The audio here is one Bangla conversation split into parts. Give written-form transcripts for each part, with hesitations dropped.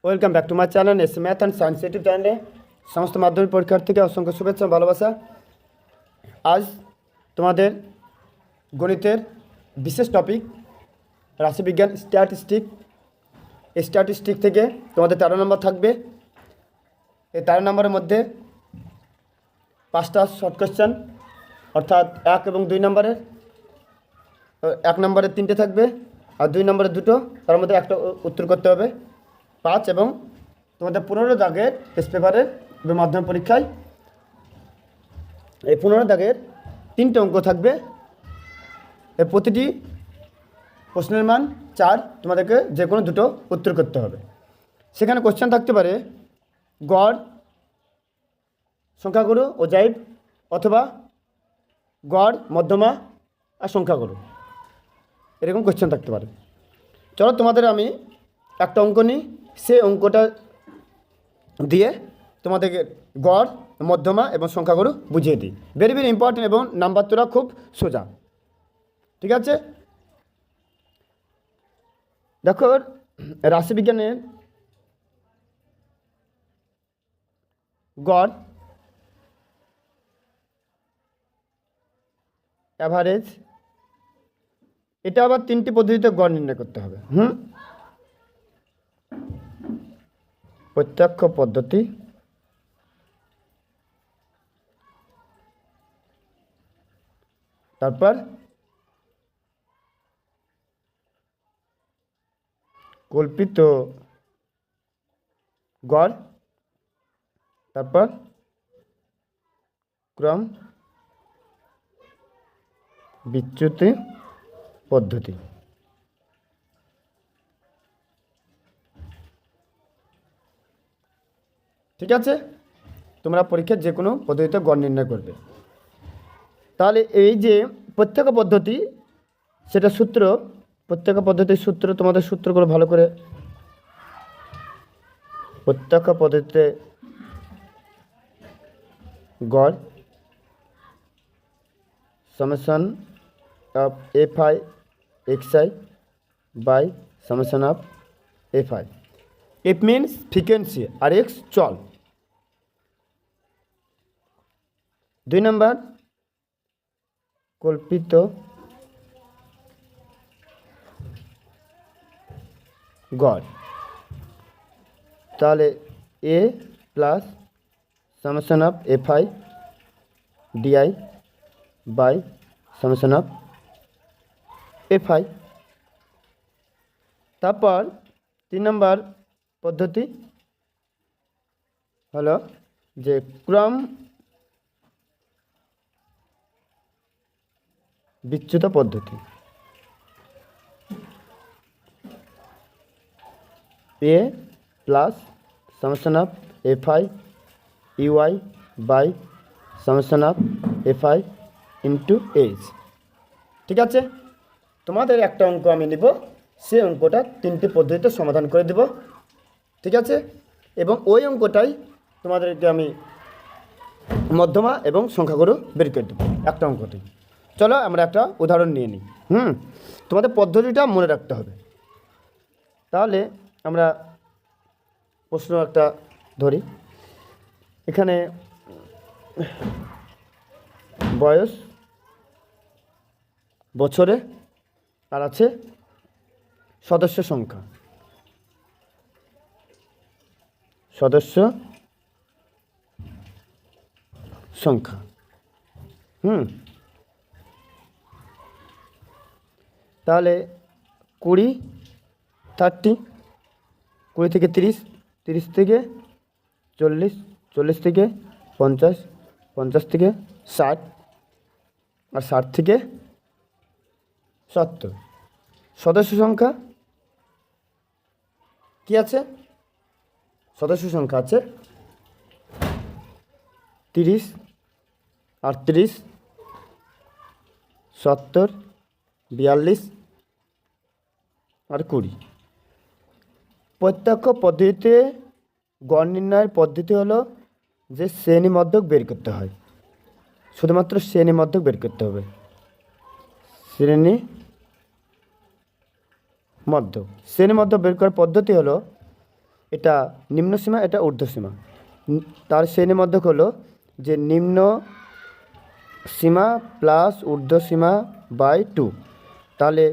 Welcome back to my channel S math and science YouTube চ্যানেলে সমস্ত মাধ্যমিক পরীক্ষার্থীকে অসংখ্য শুভেচ্ছা ভালোবাসা। আজ তোমাদের গণিতের বিশেষ টপিক রাশিবিজ্ঞান স্ট্যাটিস্টিক থেকে তোমাদের 13 নম্বর থাকবে। এই 13 নম্বরের মধ্যে 5টা শর্ট কোয়েশ্চেন, অর্থাৎ 1 এবং 2 নম্বরের। 1 নম্বরে 3টে থাকবে আর 2 নম্বরে 2টো, তার মধ্যে একটা উত্তর করতে হবে। 5 এবং তোমাদের 15 দাগের টেস্ট পেপারের মাধ্যমিক পরীক্ষায় এই 15 দাগের 3টে অঙ্ক থাকবে। এর প্রতিটি প্রশ্নের মান 4, তোমাদেরকে যে কোনো 2টো উত্তর করতে হবে। সেখানে কোশ্চেন থাকতে পারে গড়, সংখ্যাগুরু ও জাইব, অথবা গড়, মধ্যমা আর সংখ্যাগুরু, এরকম কোশ্চেন থাকতে পারে। চলো তোমাদের আমি একটা অঙ্ক নিই, সেই অঙ্কটা দিয়ে তোমাদেরকে গড়, মধ্যমা এবং সংখ্যাগুরু বুঝিয়ে দিই। ভেরি ভেরি ইম্পর্টেন্ট এবং নাম্বার তোরা খুব সোজা, ঠিক আছে? দেখো, রাশিবিজ্ঞানের গড়, অ্যাভারেজ, এটা আবার 3টি পদ্ধতিতে গড় নির্ণয় করতে হবে। প্রত্যক্ষ পদ্ধতি, তারপর কল্পিত গড়, তারপর ক্রম বিচ্যুতি পদ্ধতি। ঠিক আছে? তোমরা পরীক্ষার যে কোনো পদ্ধতিতে গড় নির্ণয় করবে। তাহলে এই যে প্রত্যক্ষ পদ্ধতি, সেটা সূত্র, প্রত্যক্ষ পদ্ধতির সূত্র, তোমাদের সূত্রগুলো ভালো করে, প্রত্যক্ষ পদ্ধতিতে গড় summation of F I X I by summation of F I. F means frequency আর এক্স চল। 2 নম্বর কল্পিত গড়, তাহলে A plus summation of F I DI by summation of F I. তারপর 3 নম্বর পদ্ধতি হলো যে ক্রম বিচ্যুত পদ্ধতি। A plus summation of F I UI by summation of F I into H. ঠিক আছে? তোমাদের একটা অঙ্ক আমি নিব, সেই অঙ্কটা 3টি পদ্ধতিতে সমাধান করে দেব। ঠিক আছে? এবং ওই অঙ্কটাই তোমাদেরকে আমি মধ্যমা এবং সংখ্যাগুরু বের করে দেবো একটা অঙ্কটি। চলো আমরা একটা উদাহরণ নিয়ে নিই। তোমাদের পদ্ধতিটা মনে রাখতে হবে। তাহলে আমরা প্রশ্ন একটা ধরি। এখানে বয়স বছরে আর আছে সদস্য সংখ্যা। সদস্য সংখ্যা তাহলে 20, 30, 20 থেকে 30, 30 থেকে 40, 40 থেকে 50, 50 থেকে 60 আর 60 থেকে 70। সদস্য সংখ্যা কি আছে? সদস্য সংখ্যা আছে 30, 38, 70, 42 আর 20। প্রত্যক্ষ পদ্ধতিতে গড় নির্ণয়ের পদ্ধতি হলো যে শ্রেণী মধ্যক বের করতে হয়, শুধুমাত্র শ্রেণী মধ্যক বের করতে হবে। শ্রেণী মধ্যক বের করার পদ্ধতি হলো এটা নিম্ন সীমা, এটা ঊর্ধ্ব সীমা। তার শ্রেণীর মধ্যে হলো যে নিম্ন সীমা প্লাস ঊর্ধ্ব সীমা বাই 2, তাহলে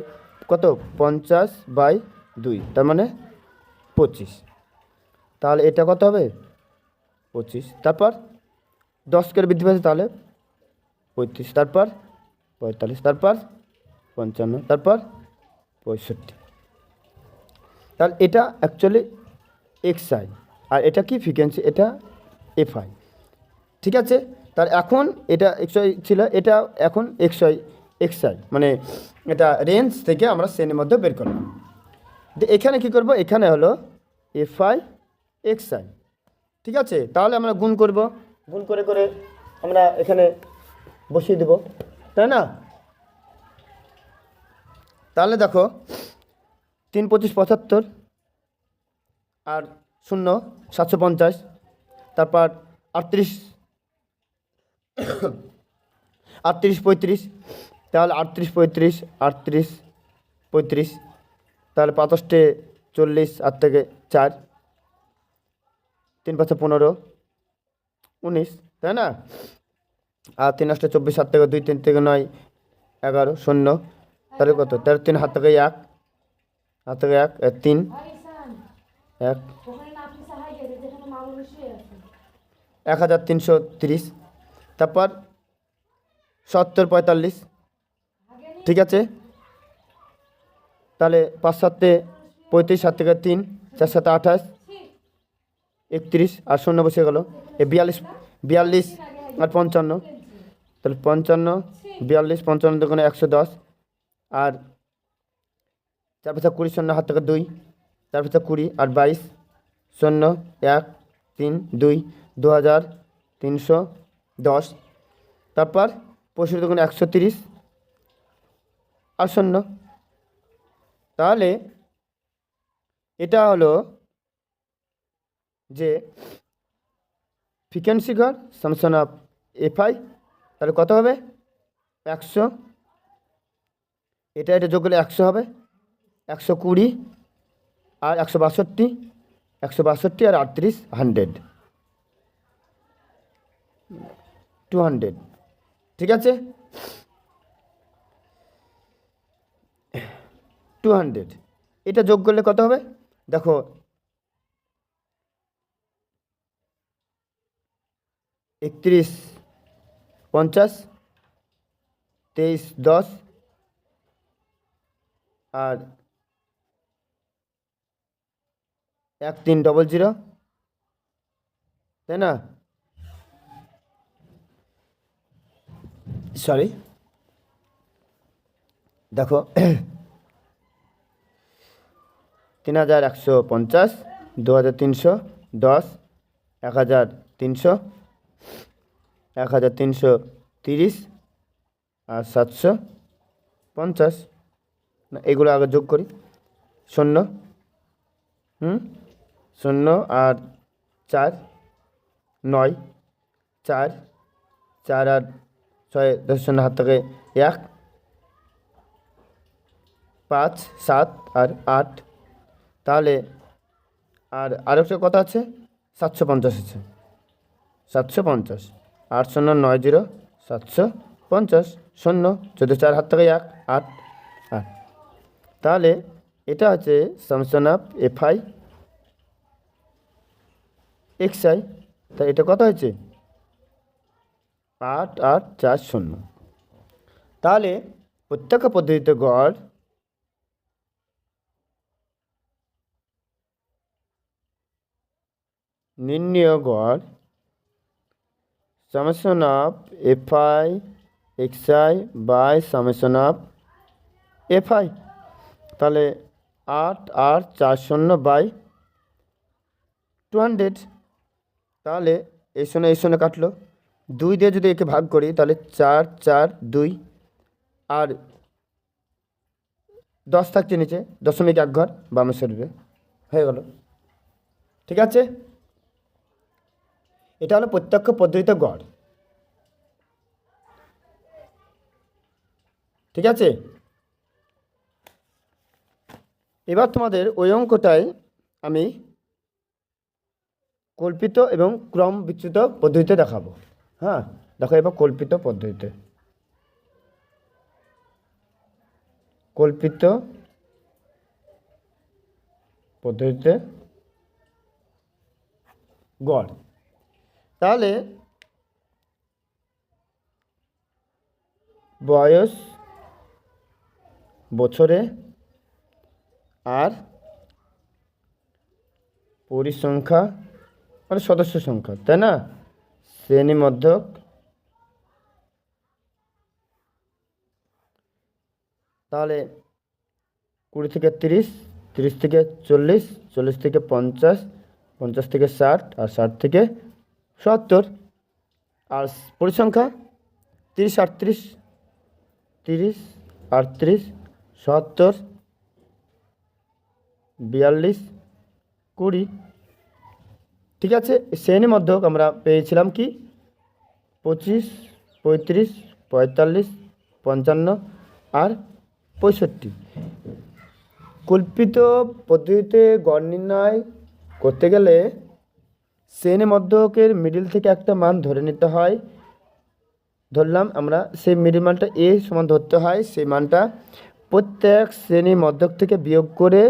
কত 50/2, তার মানে 25। তাহলে এটা কত হবে 25, তারপর 10 করে বৃদ্ধি পাচ্ছে, তাহলে 35, তারপর 45, তারপর 55, তারপর 65। তাহলে এটা অ্যাকচুয়ালি এক্সআই, আর এটা কি ফ্রিকোয়েন্সি, এটা এফআই। ঠিক আছে, তার এখন এটা এক্সআই ছিল, এটা এখন এক্সআই মানে এটা রেঞ্জ থেকে আমরা শ্রেণীর মধ্যে বের করব। এখানে কি করব, এখানে হলো এফআই এক্সআই। ঠিক আছে, তাহলে আমরা গুণ করব, গুণ করে করে আমরা এখানে বসিয়ে দেব, তাই না? তাহলে দেখো 3 25 75 আর 0 750, তারপর 38 35, তাহলে 38 35 38 35, তাহলে 5 40, 8 থেকে 4, 3 5 15 19, তাই না? আর 3 8 24, 7 থেকে 2, 3 থেকে 9 11 0, তাহলে কত 13 3 হাত থেকে 1, হাত থেকে 1 3 1 1330, তারপর 70 45। ঠিক আছে, তাহলে 5 7 35, 7 থেকে 3, 4 7 28 31, আর 0 বসে গেল। 42 আর 55, তাহলে 55 42 55 দোকানে 110, আর 4 5 20 0 হাত থেকে 2, 4 5 20 আর 22 0 1 3 2 2310, তারপর 65 দোকানে 130 আর 0। তাহলে এটা হলো যে ফ্রিকোয়েন্সি ঘর সামসন অফ এফআই, তাহলে কত হবে 100, এটা যোগ করলে 100 হবে, 120 আর 162 আর 38 100 200। ঠিক আছে, 200 এটা যোগ করলে কত হবে দেখো, 31 50 23 10 আর 1300, তাই না? সরি, দেখো 3150 2310 1300 1330 আর 750, না এগুলো আগে যোগ করি, 0 0 আর 4 9 4 4 আর 6 10 0 হাত থেকে 1 5 7 আর 8, তাহলে আরেকটা কথা আছে 750 আছে, 750 8 0 9 0 750 0 14 4 হাত থেকে 1 8 8, তাহলে এটা হচ্ছে সামসন অফ এফআই এক্সআই। তাই এটা কত হয়েছে 8840। তাহলে প্রত্যেক পদ্ধতিতে গড় নির্ণয় গড় summation of FI XI by summation of FI, তাহলে 8840/200, তাহলে এই শূন্য কাটলো, 2 দিয়ে যদি একে ভাগ করি তাহলে 4 4 2 আর 10 থাকছে নিচে, 0.1 ঘর বামের শরীরে হয়ে গেল। ঠিক আছে, এটা হলো প্রত্যক্ষ পদ্ধতিতে গড়। ঠিক আছে, এবার তোমাদের ওই অঙ্কটাই আমি কল্পিত এবং ক্রম বিচ্যুত পদ্ধতিতে দেখাবো। হ্যাঁ, দেখো এবার কল্পিত পদ্ধতিতে। কল্পিত পদ্ধতিতে গড়। তাহলে বয়স বছরে আর পরিসংখ্যা মানে সদস্য সংখ্যা, তাই না? শ্রেণী মধ্যক তাহলে 20 থেকে 30, 30 থেকে 40, 40 থেকে 50, 50 থেকে 60, আর 60 থেকে 70। আর পরিসংখ্যা 30, 38, 30, 38, 70, 42, 20। ঠিক আছে, শ্রেণী মধ্যক আমরা পেয়েছিলাম কি 25, 35, 45, 55 আর 65। কল্পিত পদ্ধতিতে গড় নির্ণয় করতে গেলে শ্রেণী মধ্যকের মিডিল থেকে একটা মান ধরে নিতে হয়। ধরলাম আমরা, সেই মিডিল মানটা এ সমান ধরতে হয়। সেই মানটা প্রত্যেক শ্রেণী মধ্যক থেকে বিয়োগ করে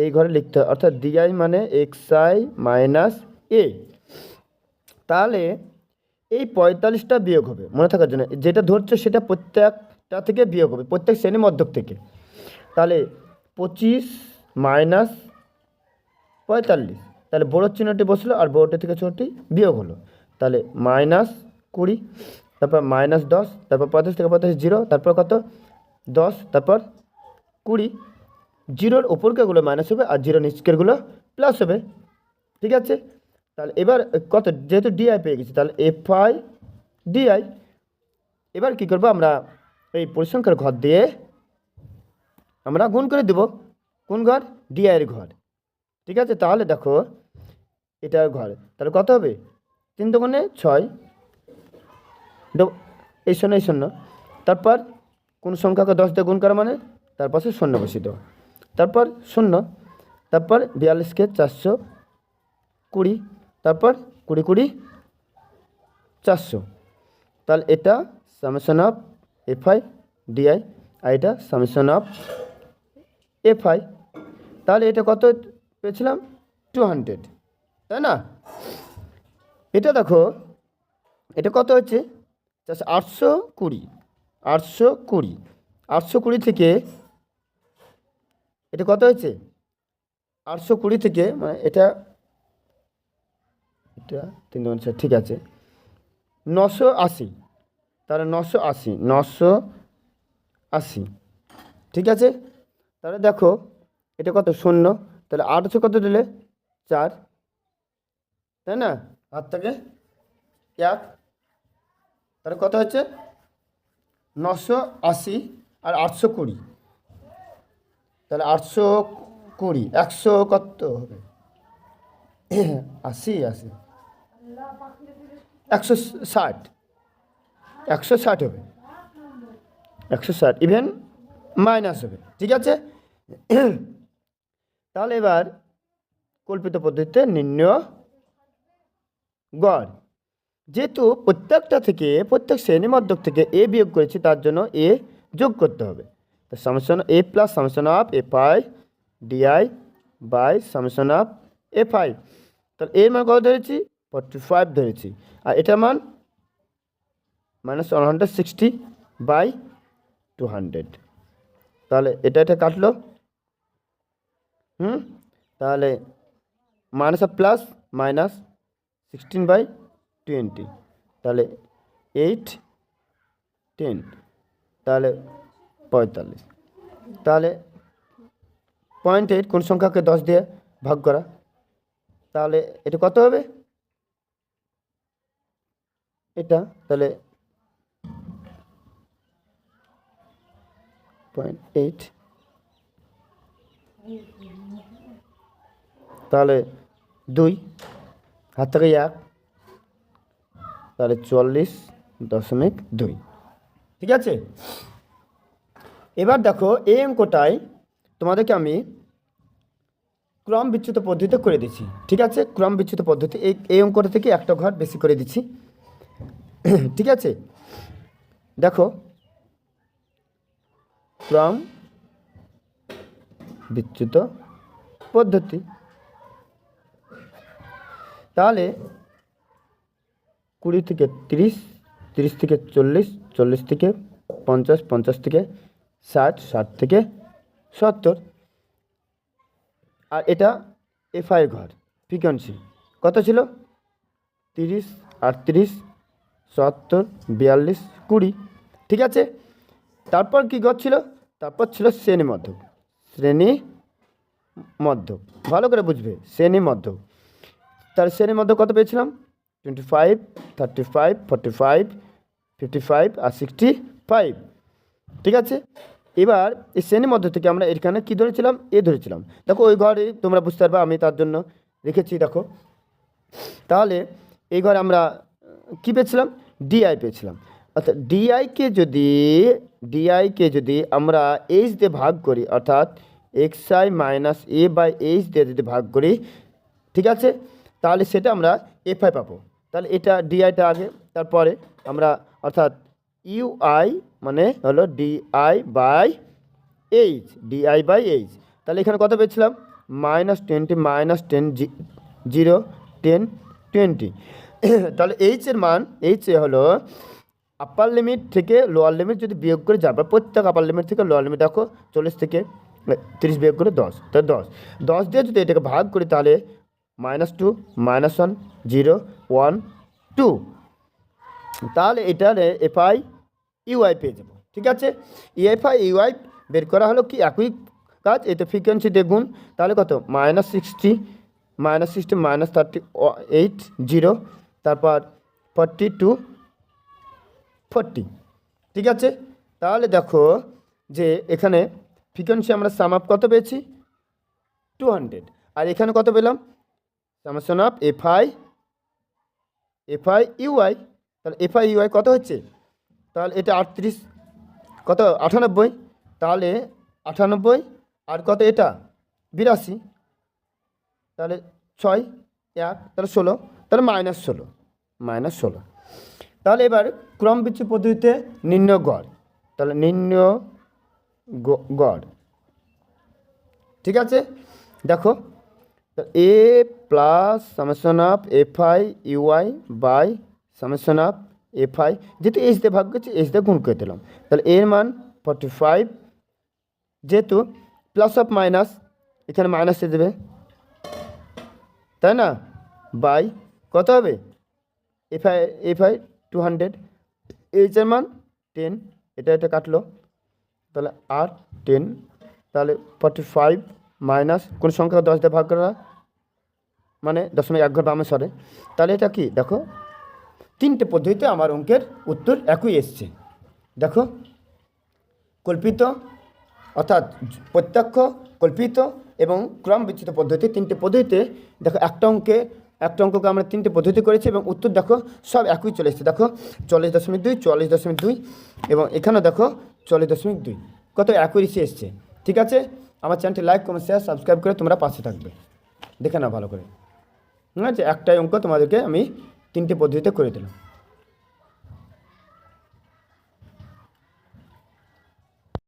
এই ঘরে লিখতে হয়, অর্থাৎ ডিআই মানে xi মাইনাস এ। তাহলে এই 45টা বিয়োগ হবে, মনে থাকার জন্য যেটা ধরছো সেটা প্রত্যেকটা থেকে বিয়োগ হবে, প্রত্যেক শ্রেণী মধ্যক থেকে। তাহলে 25 মাইনাস 45, তাহলে বড় চিহ্নটি বসলো আর বড়টি থেকে ছোটটি বিয়োগ হলো। তাহলে মাইনাস 20, তারপর মাইনাস 10, তারপর 35 থেকে 45 জিরো, তারপর কত 10, তারপর 20। জিরোর উপরকারগুলো মাইনাস হবে আর জিরো নিচকেরগুলো প্লাস হবে। ঠিক আছে, তাহলে এবার কত, যেহেতু ডিআই পেয়ে গেছি তাহলে এফআই ডিআই। এবার কি করবো, আমরা এই পরিসংখ্যার ঘর দিয়ে আমরা গুণ করে দেব। কোন ঘর? ডিআইয়ের ঘর। ঠিক আছে, তাহলে দেখো এটার ঘর, তাহলে কত হবে 3 দুগুণে 6, এই শূন্য এই শূন্য, তারপর কোন সংখ্যাকে 10 দিয়ে গুণ করা মানে তার পাশে শূন্য বসিয়ে দেওয়া, তারপর শূন্য, তারপর 42কে 420, তারপর 20 20 400। তাহলে এটা সামেশন অফ এফআই ডিআই আর এটা সামেশন অফ এফআই। তাহলে এটা কত পেয়েছিলাম 200, তাই না? এটা দেখো এটা কত হচ্ছে 820, 820, 820 থেকে এটা কত হয়েছে 820 থেকে মানে এটা 3 ঠিক আছে 980, তাহলে 980, 980। ঠিক আছে, তাহলে দেখো এটা কত শূন্য, তাহলে 800 কত দিলে 4, তাই না? হাত থেকে 1, তাহলে কত হচ্ছে 980 আর 820, তাহলে 820, 100 কত হবে 80 80, 160, 160 হবে, 160 ইভেন মাইনাস হবে। ঠিক আছে, তাহলে এবার কল্পিত পদ্ধতিতে নির্ণয় গড়। যেহেতু প্রত্যেকটা থেকে প্রত্যেক শ্রেণী মধ্যক থেকে এ বিয়োগ করেছি তার জন্য এ যোগ করতে হবে। তো summation A plus summation of fi di by summation of FI. তাহলে এর মান কত ধরেছি 45 ধরেছি, আর এটার মান মাইনাস 160 বাই 200। তাহলে এটা কাটলো, তাহলে মাইনাস আর প্লাস মাইনাস 16/20, তাহলে 8 10, তাহলে 45। তাহলে 0.8 কোন সংখ্যাকে 10 দিয়ে ভাগ করা, তাহলে এটা কত হবে এটা, তাহলে 0.8, তাহলে 2, হাত থেকে 1, তাহলে 40.2। ঠিক আছে, এবার দেখো এই অঙ্কটায় তোমাদেরকে আমি ক্রম বিচ্যুত পদ্ধতিতে করে দিচ্ছি। ঠিক আছে, ক্রম বিচ্যুত পদ্ধতি এই অঙ্কটা থেকে একটা ঘর বেশি করে দিচ্ছি। ঠিক আছে, দেখো ক্রম বিচ্যুত পদ্ধতি, তাহলে 20 থেকে 30, 30 থেকে 40, 40 থেকে 50, 50 থেকে 60, 60 থেকে 70। আর এটা এফআই ঘর ফ্রিকোয়েন্সি কত ছিল? 30, 38, 70, 42, 20। ঠিক আছে, তারপর কি ঘর ছিল? তারপর ছিল শ্রেণী মধ্যক। শ্রেণী মধ্যক ভালো করে বুঝবে, শ্রেণী মধ্যক। তার শ্রেণী মধ্যক কত পেয়েছিলাম? 25, 35, 45, 55 আর 65। ঠিক আছে, এবার এই শ্রেণীর মধ্য থেকে আমরা এখানে কি ধরেছিলাম? এ ধরেছিলাম। দেখো ওই ঘরে তোমরা বুঝতে পারবে, আমি তার জন্য রেখেছি। দেখো তাহলে এই ঘরে আমরা কি পেয়েছিলাম? ডিআই পেয়েছিলাম। অর্থাৎ ডিআইকে যদি আমরা এইচ দিয়ে ভাগ করি, অর্থাৎ xi minus A by h দিয়ে যদি ভাগ করি, ঠিক আছে, তাহলে সেটা আমরা এফআই পাবো। তাহলে এটা ডিআইটা আগে, তারপরে আমরা অর্থাৎ ইউআই মানে হলো di by h, di by h. তাহলে এখানে কত পেয়েছিলাম? -20, -10, 0, 10, 20। তাহলে এইচের মান, এইচ হলো আপার লিমিট থেকে লোয়ার লিমিট যদি বিয়োগ করে যাবে, প্রত্যেক আপার লিমিট থেকে লোয়ার লিমিট দেখো 40 থেকে 30 বিয়োগ করে 10, তাহলে 10 দিয়ে যদি এটাকে ভাগ করি তাহলে -2, -1, 0, 1, 2। তাহলে এটার এফআই ইউআই পেয়ে যাবো। ঠিক আছে, এফআই ইউআই বের করা হলো কি একই কাজ, এতে ফ্রিকোয়েন্সি দিয়ে গুণ। তাহলে কত? -60, -38, 0, তারপর 42, 40। ঠিক আছে, তাহলে দেখো যে এখানে ফ্রিকোয়েন্সি আমরা সাম আপ কত পেয়েছি? 200। আর এখানে কত পেলাম? Summation of FI ui. তাহলে এফআই ইউআই কত হচ্ছে? তাহলে এটা 38, কত? 98। তাহলে 98 আর কত এটা? 82। তাহলে 6, 1, তাহলে 16, তাহলে -16। তাহলে এবার ক্রম বিচ্যুত পদ্ধতিতে নির্ণয় গড়। তাহলে নির্ণয় গড়, ঠিক আছে, দেখো A plus summation of FI UI by summation of FI, যেহেতু এইচ দিয়ে ভাগ করছি এইচ দিয়ে গুণ করে দিলাম। তাহলে এর মান 45, যেহেতু প্লাস অফ মাইনাস এখানে মাইনাস দিয়ে দেবে, তাই না, বাই কত হবে? এফআই 200, এইচের মান 10, এটা কাটলো, তাহলে আর 10, তাহলে 45 মাইনাস কোন সংখ্যা 10 দিয়ে ভাগ করা মানে 0.1 ঘর বামে সরে। তাহলে এটা কি? দেখো তিনটে পদ্ধতিতে আমার অঙ্কের উত্তর একই এসছে। দেখো কল্পিত অর্থাৎ প্রত্যক্ষ, কল্পিত এবং ক্রম বিচ্যুত পদ্ধতি, তিনটে পদ্ধতিতে দেখো একটা অঙ্ককে আমরা তিনটে পদ্ধতি করেছি এবং উত্তর দেখো সব একই চলে এসেছে। দেখো 40.2, 44.2 এবং এখানেও দেখো 40.2, কত অ্যাকুরেসি এসছে। ঠিক আছে, আমার চ্যানেলটি লাইক, কমেন্ট, শেয়ার, সাবস্ক্রাইব করে তোমরা পাশে থাকবে। দেখে নাও ভালো করে। ঠিক আছে, একটাই অঙ্ক তোমাদেরকে আমি তিনটে পদ্ধতিতে করে দিলাম।